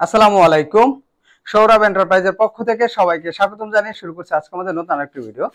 আসসালামু আলাইকুম। সৌরভ এন্টারপ্রাইজের পক্ষ থেকে সবাইকে স্বাগতম জানিয়ে শুরু করছি আজকে আমাদের নতুন আরেকটি ভিডিও।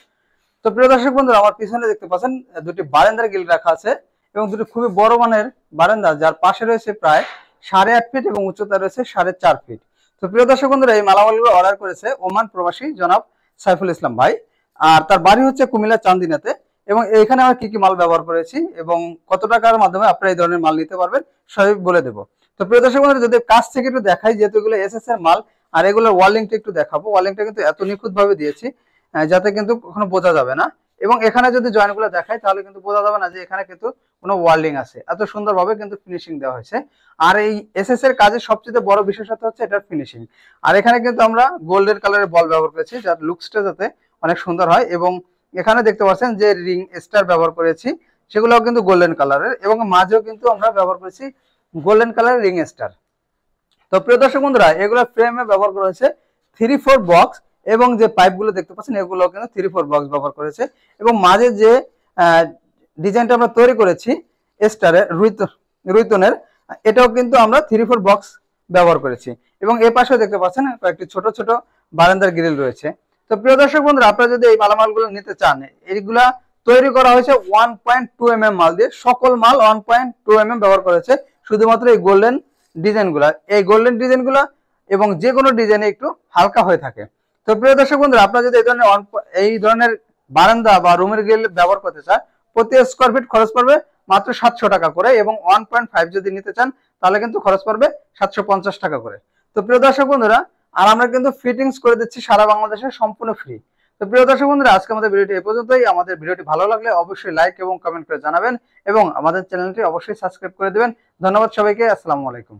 তো প্রিয় দর্শক বন্ধুরা, আমার পিছনে দেখতে পাচ্ছেন দুটি বারান্দার গ্রিল রাখা আছে এবং দুটি খুবই বড় মানের বারান্দা, যার পাশে রয়েছে প্রায় 8.5 ফিট এবং উচ্চতা রয়েছে 4.5 ফিট। তো প্রিয় দর্শক বন্ধুরা, এই মালামালগুলো অর্ডার করেছে ওমান প্রবাসী জনাব সাইফুল ইসলাম ভাই, আর তার বাড়ি হচ্ছে কুমিল্লা চান্দিনাতে। এবং এখানে আমরা কি কি মাল ব্যবহার করেছি এবং কত টাকার মাধ্যমে আপনারা এই ধরনের মাল নিতে পারবেন সবই বলে দেবো। তো প্রিয় দর্শক বন্ধুরা, যদি কাছ থেকে একটু দেখাই, যেহেতু এগুলো এসএস এর মাল, আর এগুলোর ওয়ার্লিংটা একটু দেখাবো। ওয়ার্লিংটা কিন্তু এত নিখুঁত ভাবে দিয়েছি যাতে কিন্তু কখনো বোঝা যাবে না। এবং এখানে যদি জয়েন্টগুলো দেখাই তাহলে কিন্তু বোঝা যাবে না যে এখানে কিন্তু কোনো ওয়ার্লিং আছে, এত সুন্দরভাবে কিন্তু ফিনিশিং দেওয়া হয়েছে। আর এই এসএস এর কাজের সবচেয়ে বড় বিশেষত্ব হচ্ছে এটার ফিনিশিং। আর এখানে কিন্তু আমরা গোল্ডেন কালারের বল ব্যবহার করেছি, যার লুকসটা যাতে অনেক সুন্দর হয়। এবং এখানে দেখতে পাচ্ছেন যে রিং স্টার ব্যবহার করেছি, সেগুলোও কিন্তু গোল্ডেন কালারের, এবং মাঝেও কিন্তু আমরা ব্যবহার করেছি গোল্ডেন কালারের রিং স্টার। তো প্রিয় দর্শক বন্ধুরা, এগুলো ফ্রেমে ব্যবহার করা হয়েছে 3-4 বক্স, এবং যে পাইপগুলো দেখতে পাচ্ছেন এগুলো কিন্তু 3-4 বক্স ব্যবহার করেছে। এবং মাঝে যে ডিজাইনটা আমরা তৈরি করেছি স্টারের রুইতনের, এটাও কিন্তু আমরা 3-4 বক্স ব্যবহার করেছি। এবং এ পাশেও দেখতে পাচ্ছেন কয়েকটি ছোট ছোট বারান্দার গ্রিল রয়েছে। তো প্রিয় দর্শক বন্ধুরা, আপনারা যদি এই মালামালগুলো নিতে চান, এইগুলা তৈরি করা হয়েছে 1.2 mm মাল দিয়ে। সকল মাল 1.2 mm ব্যবহার করেছে, শুধুমাত্র এই গোল্ডেন ডিজাইনগুলা, এই গোল্ডেন ডিজাইনগুলা এবং যে কোনো ডিজাইনে একটু হালকা হয়ে থাকে। তো প্রিয় দর্শক বন্ধুরা, আপনারা যদি এই ধরনের বারান্দা বা রুমের গ্রিল ব্যবহার করতে চান, প্রতি স্কোয়ার ফিট খরচ পড়বে মাত্র 700 টাকা করে, এবং 1.5 যদি নিতে চান তাহলে কিন্তু খরচ পড়বে 750 টাকা করে। তো প্রিয় দর্শক বন্ধুরা, আর আমরা কিন্তু ফিটিংস করে দিচ্ছি সারা বাংলাদেশে সম্পূর্ণ ফ্রি। তো প্রিয় দর্শক বন্ধুরা, আজকে আমাদের ভিডিওটি এ পর্যন্তই। আমাদের ভিডিওটি ভালো লাগলে অবশ্যই লাইক এবং কমেন্ট করে জানাবেন, এবং আমাদের চ্যানেলটি অবশ্যই সাবস্ক্রাইব করে দিবেন। ধন্যবাদ সবাইকে। আসসালামু আলাইকুম।